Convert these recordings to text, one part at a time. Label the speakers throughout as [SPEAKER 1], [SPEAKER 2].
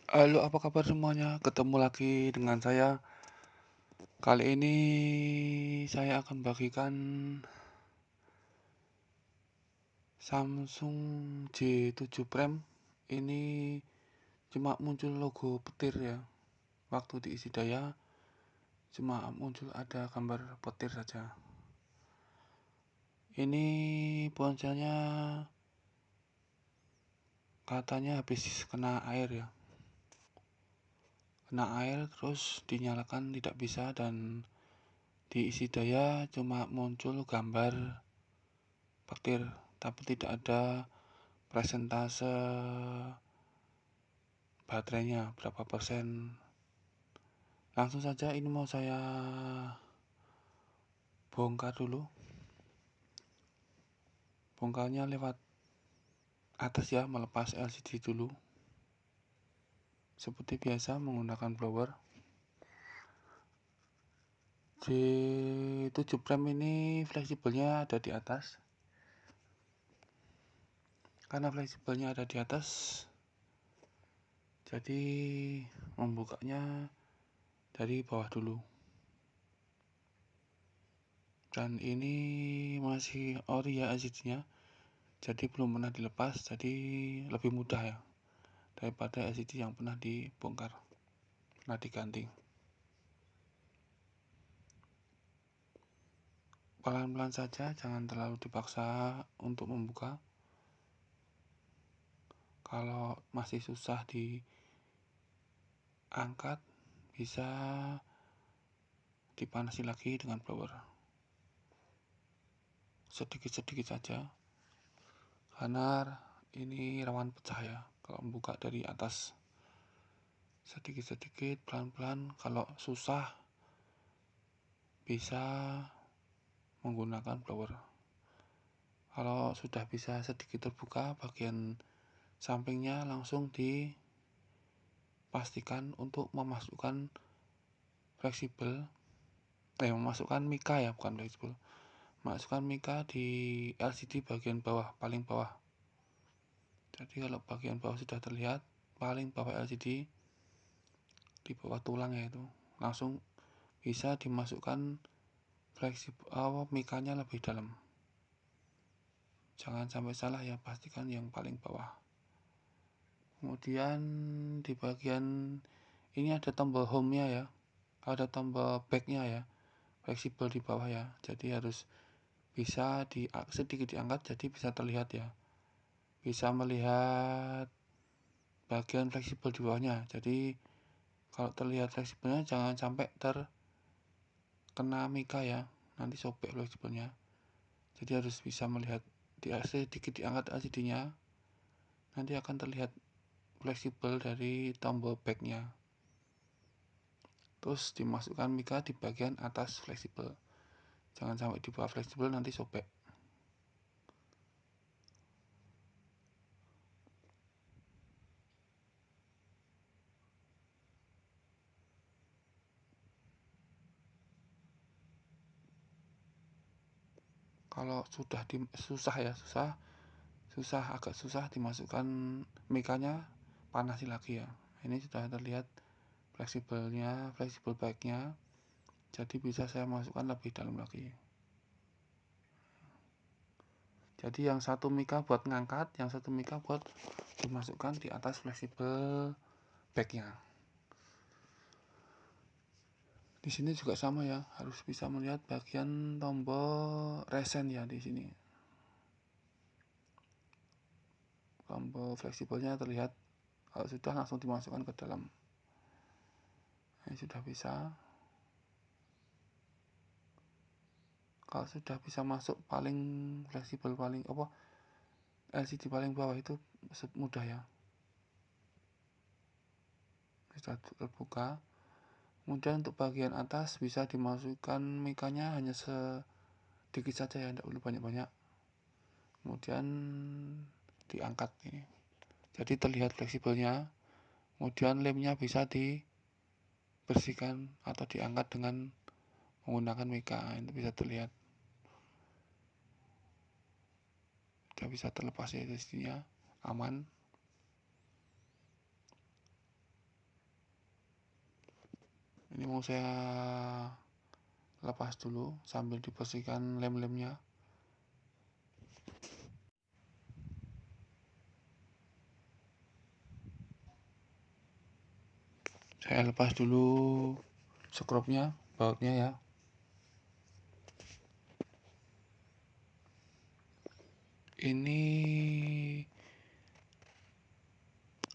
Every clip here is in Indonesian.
[SPEAKER 1] Halo, apa kabar semuanya? Ketemu lagi dengan saya. Kali ini saya akan bagikan Samsung J7 Prime. Ini cuma muncul logo petir ya. Waktu diisi daya cuma muncul ada gambar petir saja. Ini ponselnya katanya habis kena air ya. Kena air terus dinyalakan tidak bisa, dan diisi daya cuma muncul gambar petir, tapi tidak ada presentase baterainya berapa persen. Langsung saja ini mau saya bongkar dulu. Bongkarnya lewat atas ya, melepas LCD dulu. Seperti biasa menggunakan blower. J7 Prime ini fleksibelnya ada di atas. Karena fleksibelnya ada di atas, jadi membukanya dari bawah dulu. Dan ini masih ori ya LCD-nya, jadi belum pernah dilepas, jadi lebih mudah ya daripada LCD yang pernah dibongkar, pernah diganti. Pelan-pelan saja, jangan terlalu dipaksa untuk membuka. Kalau masih susah diangkat, bisa dipanasi lagi dengan blower. Sedikit-sedikit saja, karena ini rawan pecah ya kalau membuka dari atas. Sedikit-sedikit, pelan-pelan. Kalau susah bisa menggunakan blower. Kalau sudah bisa sedikit terbuka bagian sampingnya, langsung dipastikan untuk memasukkan memasukkan mika ya, bukan fleksibel. Masukkan mika di LCD bagian bawah, paling bawah. Jadi kalau bagian bawah sudah terlihat, paling bawah LCD di bawah tulang ya, itu langsung bisa dimasukkan mikanya lebih dalam. Jangan sampai salah ya, pastikan yang paling bawah. Kemudian di bagian ini ada tombol home-nya ya, ada tombol back-nya ya, fleksibel di bawah ya. Jadi harus bisa sedikit diangkat, jadi bisa terlihat ya, bisa melihat bagian fleksibel di bawahnya. Jadi kalau terlihat fleksibelnya, jangan sampai terkena mika ya, nanti sobek fleksibelnya. Jadi harus bisa melihat, sedikit diangkat LCD-nya, nanti akan terlihat fleksibel dari tombol back-nya. Terus dimasukkan mika di bagian atas fleksibel, jangan sampai di bawah fleksibel, nanti sobek. Kalau sudah agak susah dimasukkan mikanya, panasi lagi ya. Ini sudah terlihat fleksibel baiknya, jadi bisa saya masukkan lebih dalam lagi. Jadi yang satu mika buat ngangkat, yang satu mika buat dimasukkan di atas fleksibel backnya. Di sini juga sama ya, harus bisa melihat bagian tombol resen ya. Di sini tombol fleksibelnya terlihat. Kalau sudah, langsung dimasukkan ke dalam. Ini sudah bisa. Kalau sudah bisa masuk paling fleksibel, LCD paling bawah, itu mudah ya. Sudah terbuka. Kemudian untuk bagian atas bisa dimasukkan mikanya hanya sedikit saja ya, tidak perlu banyak-banyak. Kemudian diangkat ini, jadi terlihat fleksibelnya. Kemudian lemnya bisa dibersihkan atau diangkat dengan menggunakan mika, itu bisa terlihat. Sudah bisa terlepas ya, pastinya aman. Ini mau saya lepas dulu sambil dibersihkan lem-lemnya. Saya lepas dulu skrupnya, bautnya ya. Ini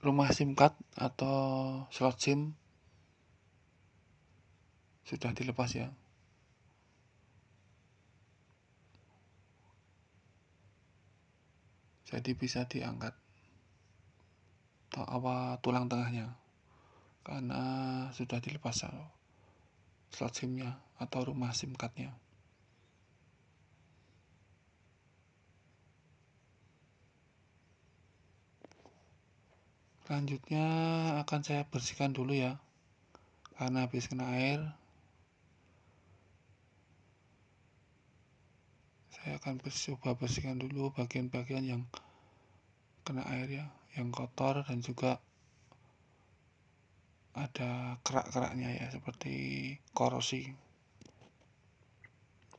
[SPEAKER 1] rumah SIM card atau slot SIM sudah dilepas ya. Jadi bisa diangkat tulang tengahnya karena sudah dilepas slot SIM-nya atau rumah SIM card-nya. Selanjutnya akan saya bersihkan dulu ya, karena habis kena air. Saya akan coba bersihkan dulu bagian-bagian yang kena air ya, yang kotor dan juga ada kerak-keraknya ya, seperti korosi.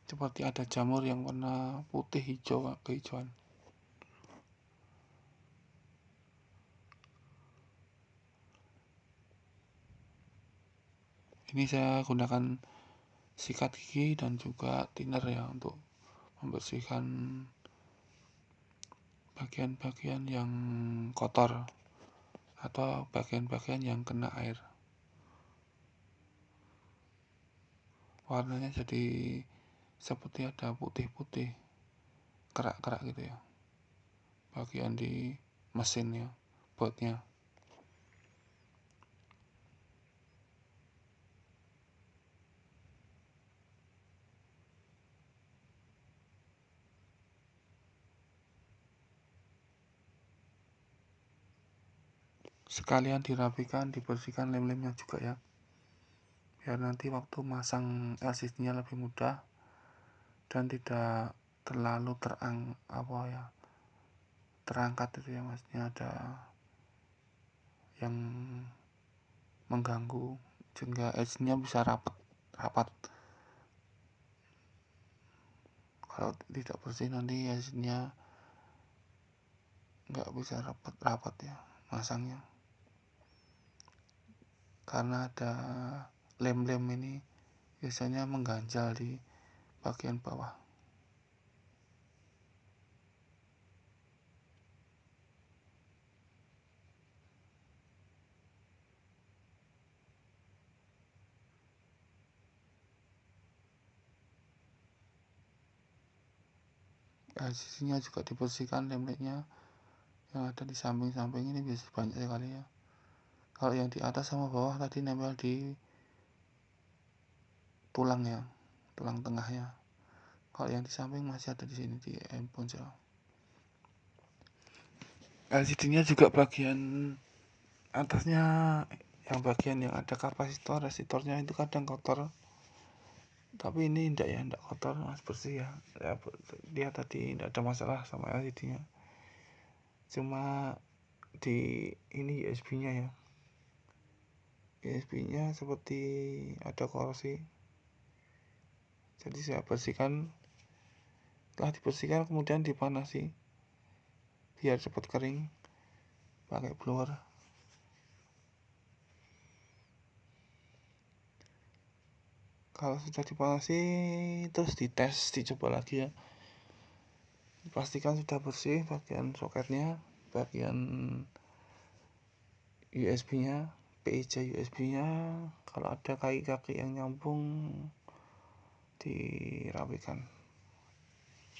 [SPEAKER 1] Seperti ada jamur yang warna putih hijau kehijauan. Ini saya gunakan sikat gigi dan juga thinner ya untuk membersihkan bagian-bagian yang kotor atau bagian-bagian yang kena air. Warnanya jadi seperti ada putih-putih, kerak-kerak gitu ya, bagian di mesinnya, bautnya. Sekalian dirapikan, dibersihkan lem-lemnya juga ya, biar nanti waktu masang LCD-nya lebih mudah dan tidak terlalu terangkat itu ya, maksudnya ada yang mengganggu, sehingga edge-nya bisa rapat. Kalau tidak bersih nanti edge-nya nggak bisa rapat ya masangnya, karena ada lem-lem ini biasanya mengganjal di bagian bawah. Sisinya juga dibersihkan, lem-lemnya yang ada di samping-samping ini biasa banyak sekali ya. Kalau yang di atas sama bawah tadi nempel di tulang ya, tulang tengahnya. Kalau yang di samping masih ada di sini di ponsel. LCD-nya juga bagian atasnya, yang bagian yang ada kapasitor, resistornya itu kadang kotor. Tapi ini enggak kotor, mas, bersih ya. Dia tadi enggak ada masalah sama LCD-nya. Cuma di ini USB-nya ya. USB-nya seperti ada korosi. Jadi saya bersihkan. Setelah dibersihkan kemudian dipanasi biar cepat kering pakai blower. Kalau sudah dipanasi terus dicoba lagi ya, dipastikan sudah bersih bagian soketnya, bagian USB-nya, PIC USB-nya. Kalau ada kaki-kaki yang nyambung dirapikan,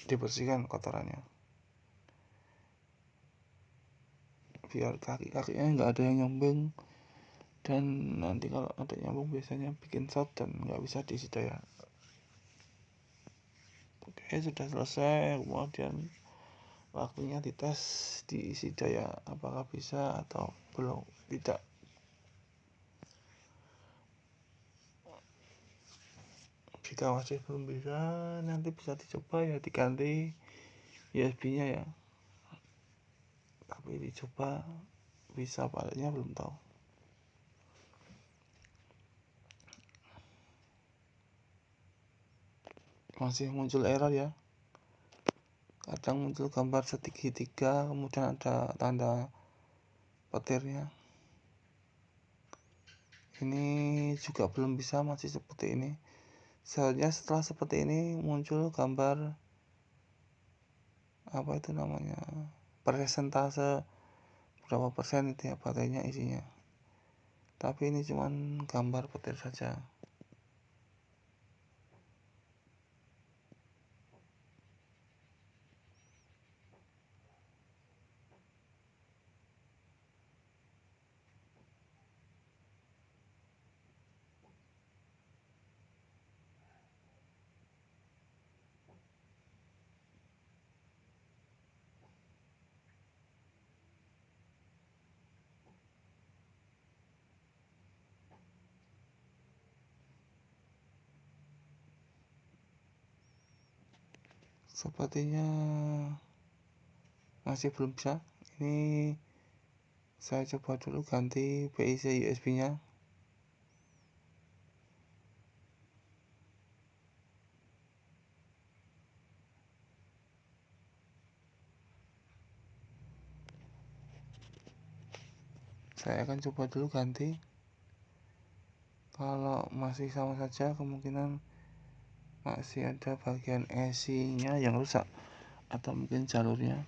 [SPEAKER 1] dibersihkan kotorannya biar kaki-kakinya nggak ada yang nyambung, dan nanti kalau ada nyambung biasanya bikin short dan nggak bisa diisi daya. Oke, sudah selesai. Kemudian waktunya dites diisi daya apakah bisa atau belum, tidak. Jika masih belum bisa, nanti bisa dicoba ya diganti USB-nya ya, tapi dicoba bisa palingnya belum tahu. masih muncul error ya, kadang muncul gambar segitiga kemudian ada tanda petirnya. Ini juga belum bisa, masih seperti ini. Seharusnya setelah seperti ini muncul gambar apa itu namanya, persentase berapa persen itu ya baterainya isinya, tapi ini cuman gambar petir saja. Sepertinya masih belum bisa. Ini saya coba dulu ganti PIC USB nya. Saya akan coba dulu ganti. Kalau masih sama saja, kemungkinan masih ada bagian ESI nya yang rusak atau mungkin jalurnya.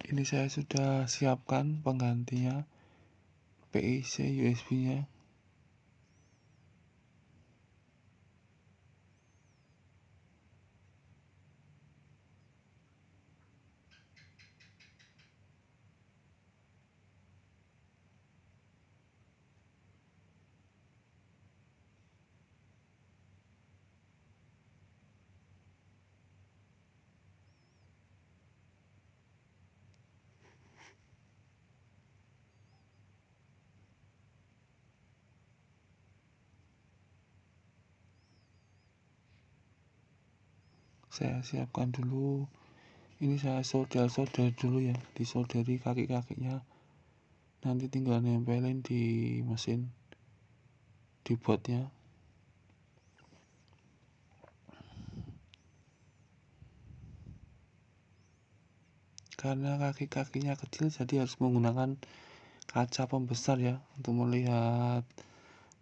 [SPEAKER 1] Ini saya sudah siapkan penggantinya, PIC USB nya. Saya siapkan dulu. Ini saya solder dulu ya, disolderi kaki-kakinya. Nanti tinggal nempelin di mesin, di boardnya. Karena kaki-kakinya kecil, jadi harus menggunakan kaca pembesar ya, untuk melihat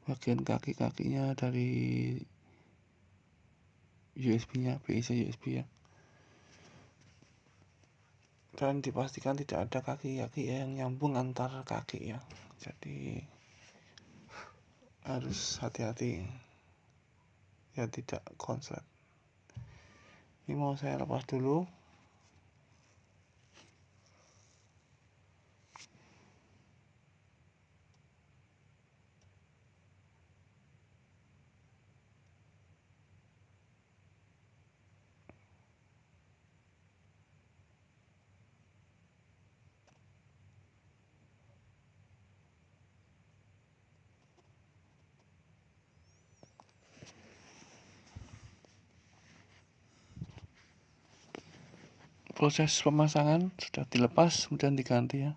[SPEAKER 1] bagian kaki-kakinya dari USB nya, PIC USB ya. Dan dipastikan tidak ada kaki-kaki yang nyambung antar kaki ya, jadi harus hati-hati ya, tidak konslet. Ini mau saya lepas dulu. Proses pemasangan sudah dilepas kemudian diganti ya.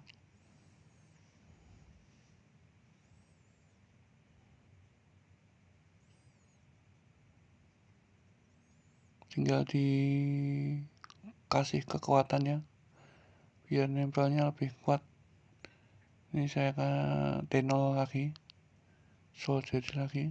[SPEAKER 1] Tinggal dikasih kekuatannya biar nempelnya lebih kuat. Ini saya akan T0 lagi, solder lagi.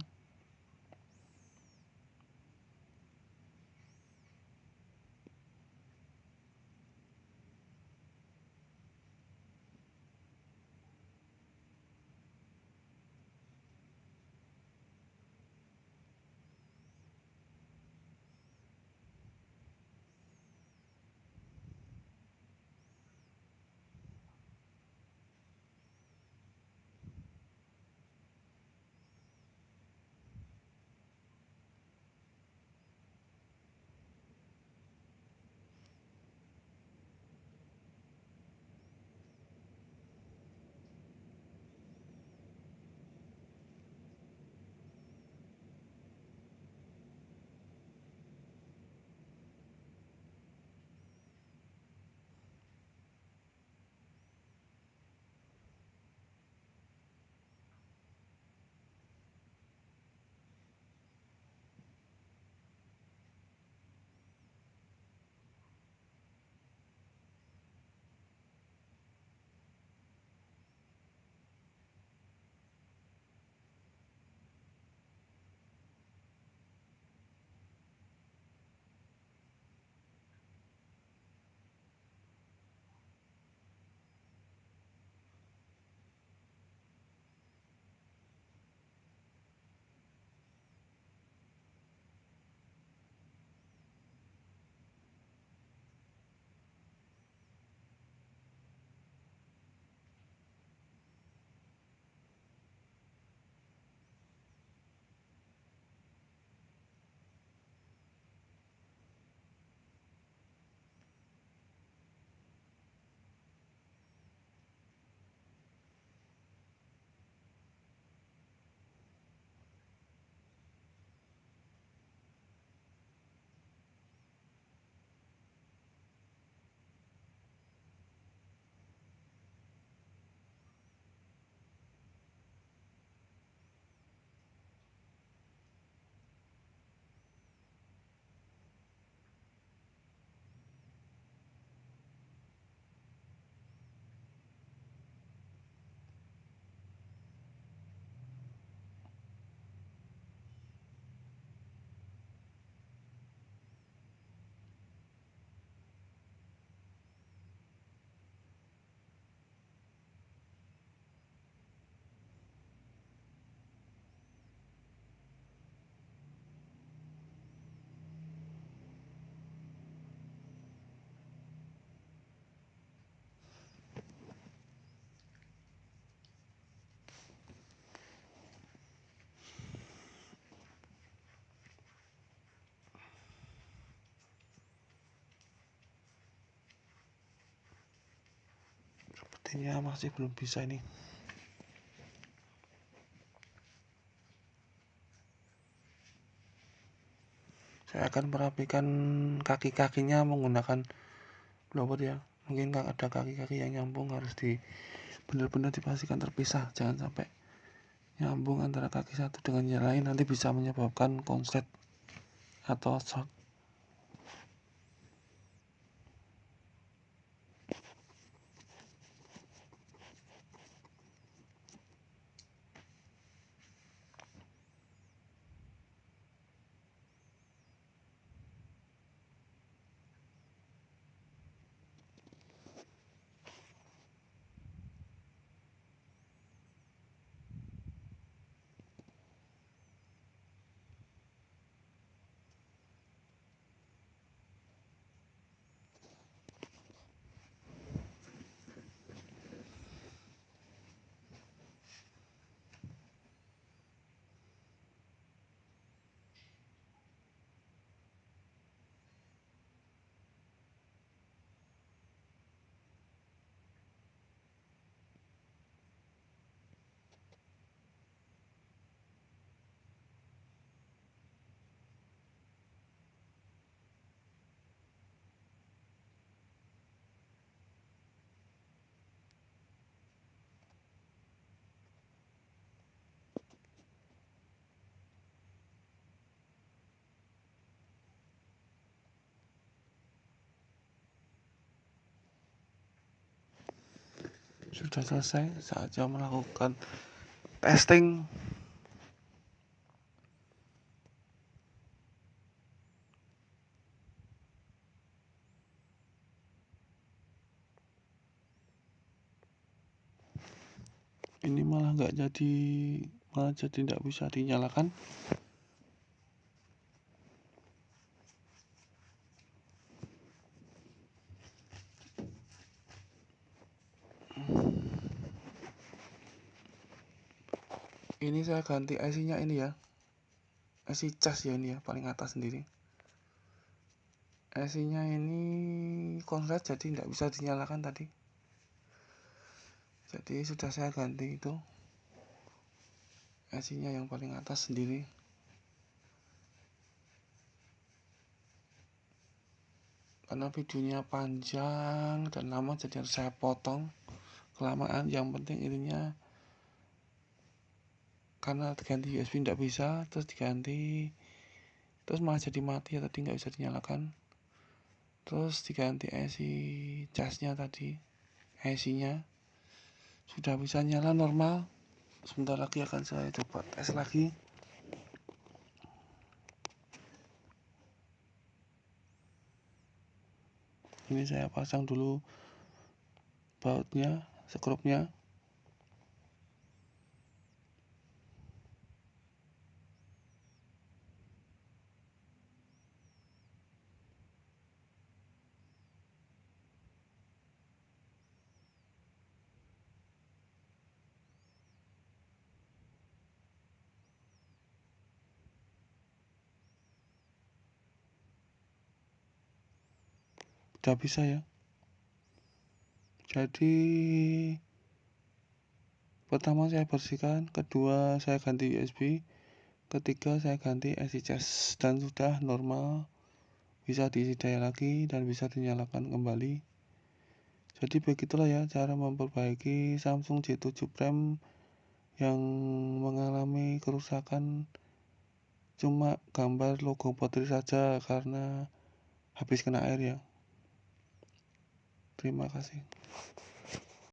[SPEAKER 1] sepertinya masih belum bisa ini. Saya akan merapikan kaki-kakinya menggunakan blower ya. Mungkin ada kaki-kaki yang nyambung, harus benar-benar dipastikan terpisah, jangan sampai nyambung antara kaki satu dengan yang lain, nanti bisa menyebabkan konslet atau short. Sudah selesai, saatnya melakukan testing. Ini malah jadi tidak bisa dinyalakan. Ini saya ganti IC-nya ini ya, IC cas ya, ini ya paling atas sendiri. IC-nya ini konslet, jadi tidak bisa dinyalakan tadi. Jadi sudah saya ganti itu IC-nya yang paling atas sendiri. Karena videonya panjang dan lama, jadi harus saya potong kelamaan. Yang penting ininya, karena diganti USB tidak bisa, terus diganti, terus malah jadi mati ya, tadi nggak bisa dinyalakan. Terus diganti IC casnya tadi, IC-nya sudah bisa nyala normal. Sebentar lagi akan saya coba tes lagi. Ini saya pasang dulu bautnya, skrupnya. Udah bisa ya. Jadi pertama saya bersihkan, kedua saya ganti USB, ketiga saya ganti IC cas, dan sudah normal, bisa diisi daya lagi dan bisa dinyalakan kembali. Jadi begitulah ya cara memperbaiki Samsung J7 Prime yang mengalami kerusakan cuma gambar logo baterai saja karena habis kena air ya. Terima kasih.